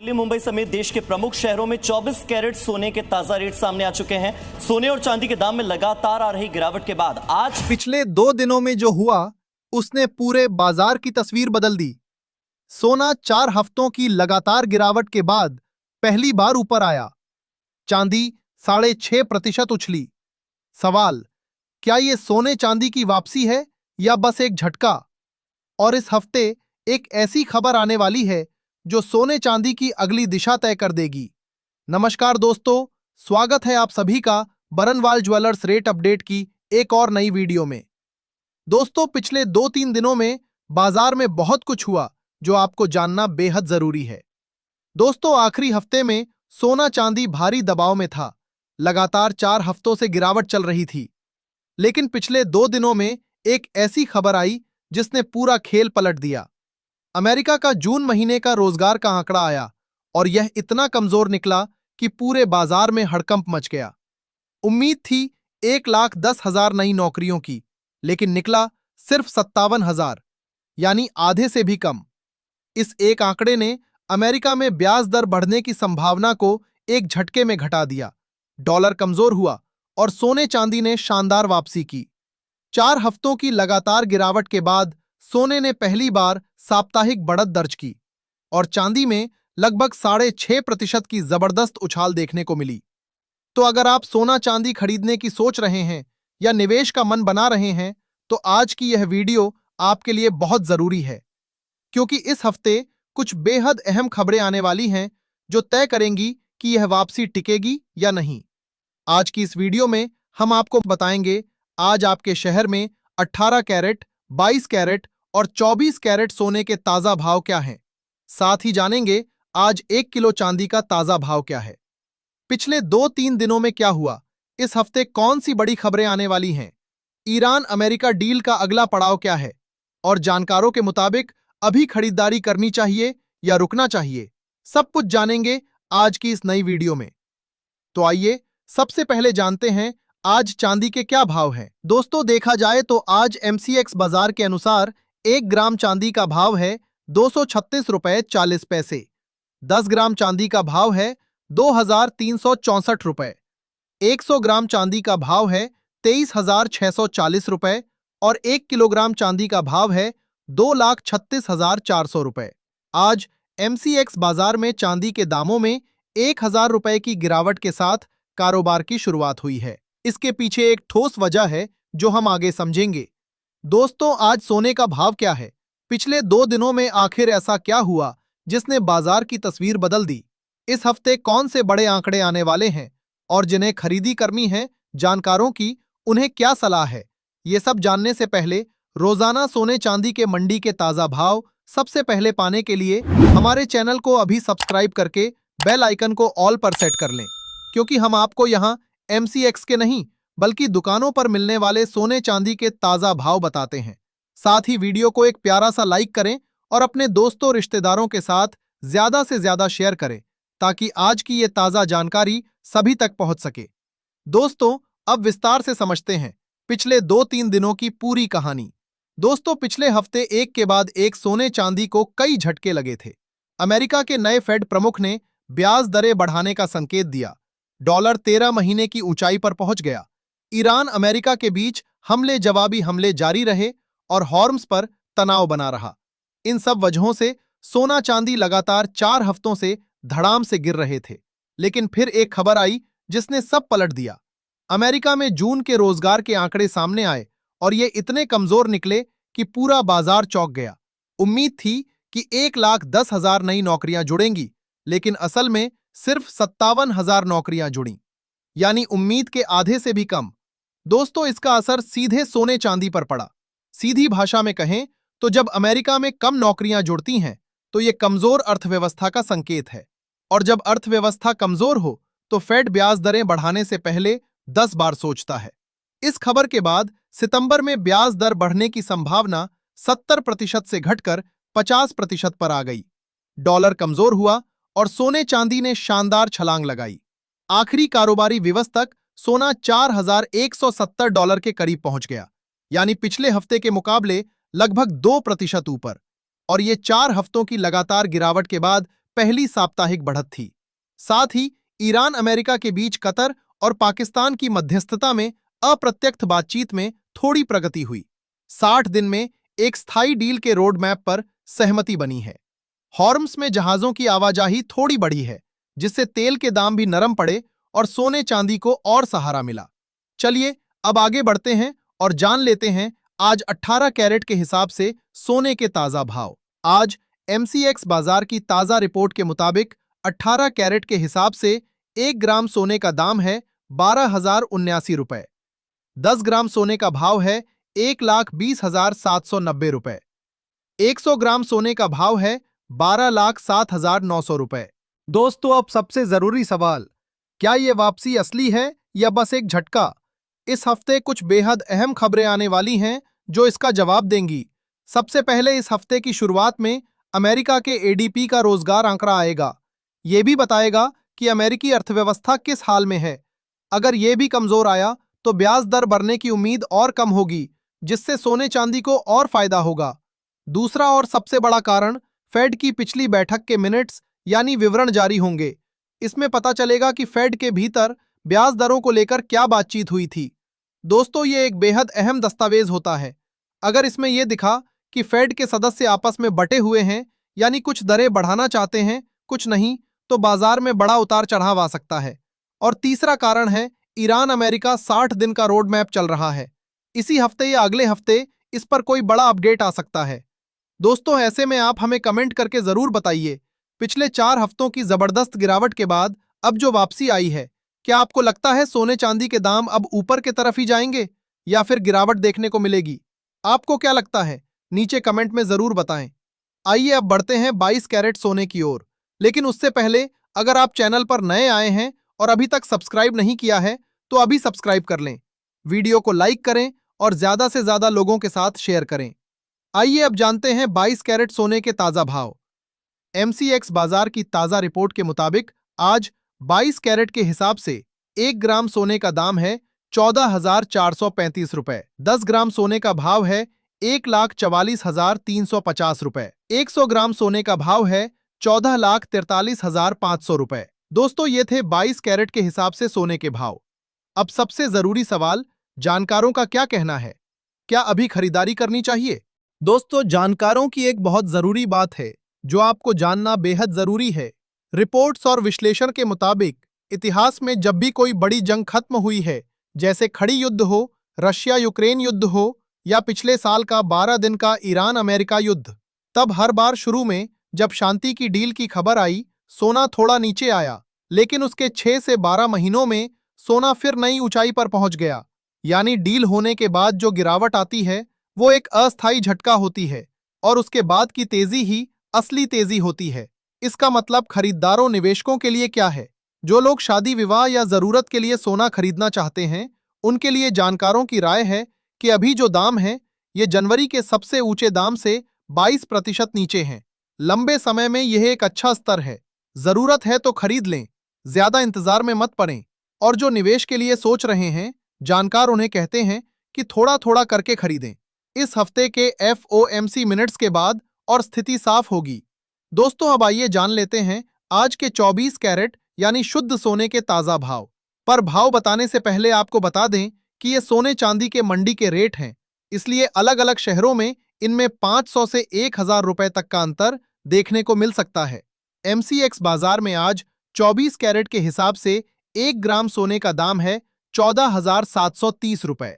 दिल्ली मुंबई समेत देश के प्रमुख शहरों में 24 कैरेट सोने के ताजा रेट सामने आ चुके हैं। सोने और चांदी के दाम में लगातार आ रही गिरावट के बाद आज पिछले 2 दिनों में जो हुआ उसने पूरे बाजार की तस्वीर बदल दी। सोना 4 हफ्तों की लगातार गिरावट के बाद पहली बार ऊपर आया। चांदी 6.5% उछली। सवाल, क्या ये सोने चांदी की वापसी है या बस एक झटका? और इस हफ्ते एक ऐसी खबर आने वाली है जो सोने चांदी की अगली दिशा तय कर देगी। नमस्कार दोस्तों, स्वागत है आप सभी का बरनवाल ज्वेलर्स रेट अपडेट की एक और नई वीडियो में। दोस्तों, पिछले 2-3 दिनों में बाजार में बहुत कुछ हुआ जो आपको जानना बेहद जरूरी है। दोस्तों, आखिरी हफ्ते में सोना चांदी भारी दबाव में था। लगातार 4 हफ्तों से गिरावट चल रही थी, लेकिन पिछले 2 दिनों में एक ऐसी खबर आई जिसने पूरा खेल पलट दिया। अमेरिका का जून महीने का रोजगार का आंकड़ा आया और यह इतना कमजोर निकला कि पूरे बाजार में हड़कंप मच गया। उम्मीद थी 1,10,000 नई नौकरियों की, लेकिन निकला सिर्फ 57,000, यानी आधे से भी कम। इस एक आंकड़े ने अमेरिका में ब्याज दर बढ़ने की संभावना को एक झटके में घटा दिया। डॉलर कमजोर हुआ और सोने चांदी ने शानदार वापसी की। 4 हफ्तों की लगातार गिरावट के बाद सोने ने पहली बार साप्ताहिक बढ़त दर्ज की और चांदी में लगभग 6.5% की जबरदस्त उछाल देखने को मिली। तो अगर आप सोना चांदी खरीदने की सोच रहे हैं या निवेश का मन बना रहे हैं, तो आज की यह वीडियो आपके लिए बहुत जरूरी है, क्योंकि इस हफ्ते कुछ बेहद अहम खबरें आने वाली हैं जो तय करेंगी कि यह वापसी टिकेगी या नहीं। आज की इस वीडियो में हम आपको बताएंगे आज आपके शहर में 18 कैरेट, 22 कैरेट और 24 कैरेट सोने के ताजा भाव क्या हैं। साथ ही जानेंगे आज 1 किलो चांदी का ताजा भाव क्या है। पिछले 2-3 दिनों में क्या हुआ, इस हफ्ते कौन सी बड़ी खबरें आने वाली हैं, ईरान अमेरिका डील का अगला पड़ाव क्या है और जानकारों के मुताबिक अभी खरीदारी करनी चाहिए या रुकना चाहिए, सब कुछ जानेंगे आज की इस नई वीडियो में। तो आइए सबसे पहले जानते हैं आज चांदी के क्या भाव हैं। दोस्तों, देखा जाए तो आज MCX बाजार के अनुसार 1 ग्राम चांदी का भाव है 236 रुपए 40 पैसे। 10 ग्राम चांदी का भाव है 2,364 रुपए। 100 ग्राम चांदी का भाव है 23,640 रुपए और 1 किलोग्राम चांदी का भाव है 2,36,400 रुपए। आज MCX बाजार में चांदी के दामों में 1,000 रुपए की गिरावट के साथ कारोबार की शुरुआत हुई है। इसके पीछे एक ठोस वजह है जो हम आगे समझेंगे। दोस्तों, आज सोने का भाव क्या है? पिछले 2 दिनों में आखिर ऐसा क्या हुआ जिसने बाजार की तस्वीर बदल दी? इस हफ्ते कौन से बड़े आंकड़े आने वाले हैं और जिन्हें खरीदी करनी है, जानकारों की उन्हें क्या सलाह है? ये सब जानने से पहले रोजाना सोने चांदी के मंडी के ताजा भाव सबसे पहले पाने के लिए हमारे चैनल को अभी सब्सक्राइब करके बेल आइकन को ऑल पर सेट कर लें, क्योंकि हम आपको यहाँ MCX के नहीं बल्कि दुकानों पर मिलने वाले सोने चांदी के ताजा भाव बताते हैं। साथ ही वीडियो को एक प्यारा सा लाइक करें और अपने दोस्तों रिश्तेदारों के साथ ज्यादा से ज्यादा शेयर करें, ताकि आज की ये ताजा जानकारी सभी तक पहुंच सके। दोस्तों, अब विस्तार से समझते हैं पिछले 2-3 दिनों की पूरी कहानी। दोस्तों, पिछले हफ्ते एक के बाद एक सोने चांदी को कई झटके लगे थे। अमेरिका के नए फेड प्रमुख ने ब्याज दरें बढ़ाने का संकेत दिया। डॉलर 13 महीने की ऊंचाई पर पहुंच गया। ईरान अमेरिका के बीच हमले जवाबी हमले जारी रहे और हॉर्मस पर तनाव बना रहा। इन सब वजहों से सोना चांदी लगातार 4 हफ्तों से धड़ाम से गिर रहे थे, लेकिन फिर एक खबर आई जिसने सब पलट दिया। अमेरिका में जून के रोजगार के आंकड़े सामने आए और ये इतने कमजोर निकले कि पूरा बाजार चौंक गया। उम्मीद थी कि 1,10,000 नई नौकरियां जुड़ेंगी, लेकिन असल में सिर्फ 57,000 नौकरियां जुड़ी, यानी उम्मीद के आधे से भी कम। दोस्तों, इसका असर सीधे सोने चांदी पर पड़ा। सीधी भाषा में कहें तो जब अमेरिका में कम नौकरियां जुड़ती हैं तो यह कमजोर अर्थव्यवस्था का संकेत है, और जब अर्थव्यवस्था कमजोर हो तो फेड ब्याज दरें बढ़ाने से पहले 10 बार सोचता है। इस खबर के बाद सितंबर में ब्याज दर बढ़ने की संभावना 70% से घटकर 50% पर आ गई। डॉलर कमजोर हुआ और सोने चांदी ने शानदार छलांग लगाई। आखिरी कारोबारी दिवस तक सोना $4,170 के करीब पहुंच गया, यानी पिछले हफ्ते के मुकाबले लगभग 2% ऊपर। और ये 4 हफ्तों की लगातार गिरावट के बाद पहली साप्ताहिक बढ़त थी। साथ ही ईरान अमेरिका के बीच कतर और पाकिस्तान की मध्यस्थता में अप्रत्यक्ष बातचीत में थोड़ी प्रगति हुई। 60 दिन में एक स्थायी डील के रोड मैप पर सहमति बनी है। हॉर्म्स में जहाजों की आवाजाही थोड़ी बढ़ी है, जिससे तेल के दाम भी नरम पड़े और सोने चांदी को और सहारा मिला। चलिए अब आगे बढ़ते हैं और जान लेते हैं आज 18 कैरेट के हिसाब से सोने के ताजा भाव। आज MCX बाजार की ताजा रिपोर्ट के मुताबिक 18 कैरेट के हिसाब से 1 ग्राम सोने का दाम है 12,079 रुपए। 10 ग्राम सोने का भाव है 1,20,790 रुपए। 100 ग्राम सोने का भाव है 12,07,900 रुपए। दोस्तों, अब सबसे जरूरी सवाल, क्या ये वापसी असली है या बस एक झटका? इस हफ्ते कुछ बेहद अहम खबरें आने वाली हैं जो इसका जवाब देंगी। सबसे पहले इस हफ्ते की शुरुआत में अमेरिका के ADP का रोजगार आंकड़ा आएगा। ये भी बताएगा कि अमेरिकी अर्थव्यवस्था किस हाल में है। अगर ये भी कमजोर आया तो ब्याज दर बढ़ने की उम्मीद और कम होगी, जिससे सोने चांदी को और फायदा होगा। दूसरा और सबसे बड़ा कारण, फेड की पिछली बैठक के मिनट्स यानी विवरण जारी होंगे। इसमें पता चलेगा कि फेड के भीतर ब्याज दरों को लेकर क्या बातचीत हुई थी। दोस्तों, ये एक बेहद अहम दस्तावेज होता है। अगर इसमें यह दिखा कि फेड के सदस्य आपस में बटे हुए हैं, यानी कुछ दरें बढ़ाना चाहते हैं, कुछ नहीं, तो बाजार में बड़ा उतार चढ़ाव आ सकता है। और तीसरा कारण है, ईरान अमेरिका 60 दिन का रोड मैप चल रहा है। इसी हफ्ते या अगले हफ्ते इस पर कोई बड़ा अपडेट आ सकता है। दोस्तों, ऐसे में आप हमें कमेंट करके जरूर बताइए, पिछले 4 हफ्तों की जबरदस्त गिरावट के बाद अब जो वापसी आई है, क्या आपको लगता है सोने चांदी के दाम अब ऊपर की तरफ ही जाएंगे या फिर गिरावट देखने को मिलेगी? आपको क्या लगता है? नीचे कमेंट में जरूर बताएं। आइए अब बढ़ते हैं 22 कैरेट सोने की ओर। लेकिन उससे पहले अगर आप चैनल पर नए आए हैं और अभी तक सब्सक्राइब नहीं किया है तो अभी सब्सक्राइब कर लें। वीडियो को लाइक करें और ज्यादा से ज्यादा लोगों के साथ शेयर करें। आइए अब जानते हैं 22 कैरेट सोने के ताजा भाव। MCX बाजार की ताजा रिपोर्ट के मुताबिक आज 22 कैरेट के हिसाब से 1 ग्राम सोने का दाम है 14,435 रुपए। 10 ग्राम सोने का भाव है 1,44,350 रुपए। 100 ग्राम सोने का भाव है 14,43,500 रुपए। दोस्तों, ये थे 22 कैरेट के हिसाब से सोने के भाव। अब सबसे जरूरी सवाल, जानकारों का क्या कहना है? क्या अभी खरीदारी करनी चाहिए? दोस्तों, जानकारों की एक बहुत जरूरी बात है जो आपको जानना बेहद जरूरी है। रिपोर्ट्स और विश्लेषण के मुताबिक इतिहास में जब भी कोई बड़ी जंग खत्म हुई है, जैसे खड़ी युद्ध हो, रशिया यूक्रेन युद्ध हो या पिछले साल का 12 दिन का ईरान अमेरिका युद्ध, तब हर बार शुरू में जब शांति की डील की खबर आई, सोना थोड़ा नीचे आया, लेकिन उसके 6 से 12 महीनों में सोना फिर नई ऊंचाई पर पहुंच गया। यानी डील होने के बाद जो गिरावट आती है वो एक अस्थायी झटका होती है और उसके बाद की तेजी ही असली तेजी होती है। इसका मतलब खरीदारों निवेशकों के लिए क्या है? जो लोग शादी विवाह या जरूरत के लिए सोना खरीदना चाहते हैं, उनके लिए जानकारों की राय है कि अभी जो दाम है ये जनवरी के सबसे ऊंचे दाम से 22% नीचे हैं। लंबे समय में यह एक अच्छा स्तर है। जरूरत है तो खरीद लें, ज्यादा इंतजार में मत पड़ें। और जो निवेश के लिए सोच रहे हैं, जानकार उन्हें कहते हैं कि थोड़ा थोड़ा करके खरीदें। इस हफ्ते के FOMC मिनट्स के बाद और स्थिति साफ होगी। दोस्तों, अब आइए जान लेते हैं आज के 24 कैरेट यानी शुद्ध सोने के ताजा भाव। पर भाव बताने से पहले आपको बता दें कि ये सोने चांदी के मंडी के रेट हैं, इसलिए अलग अलग शहरों में इनमें 500 से 1,000 रुपए तक का अंतर देखने को मिल सकता है। MCX बाजार में आज 24 कैरेट के हिसाब से 1 ग्राम सोने का दाम है 14,730 रुपए।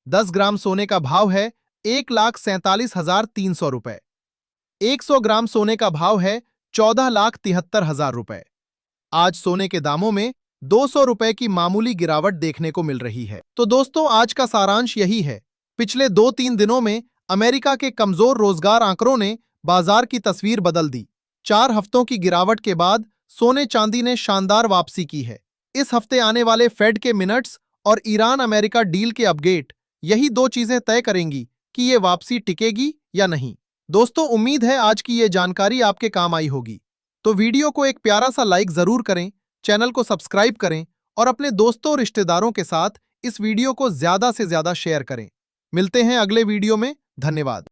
10 ग्राम सोने का भाव है 1,47,300 रुपए। 100 ग्राम सोने का भाव है 14,73,000 रुपए। आज सोने के दामों में 200 रुपए की मामूली गिरावट देखने को मिल रही है। तो दोस्तों, आज का सारांश यही है। पिछले 2-3 दिनों में अमेरिका के कमजोर रोजगार आंकड़ों ने बाजार की तस्वीर बदल दी। 4 हफ्तों की गिरावट के बाद सोने चांदी ने शानदार वापसी की है। इस हफ्ते आने वाले फेड के मिनट्स और ईरान अमेरिका डील के अपडेट, यही 2 चीजें तय करेंगी कि ये वापसी टिकेगी या नहीं। दोस्तों, उम्मीद है आज की ये जानकारी आपके काम आई होगी। तो वीडियो को एक प्यारा सा लाइक जरूर करें, चैनल को सब्सक्राइब करें और अपने दोस्तों और रिश्तेदारों के साथ इस वीडियो को ज्यादा से ज्यादा शेयर करें। मिलते हैं अगले वीडियो में। धन्यवाद।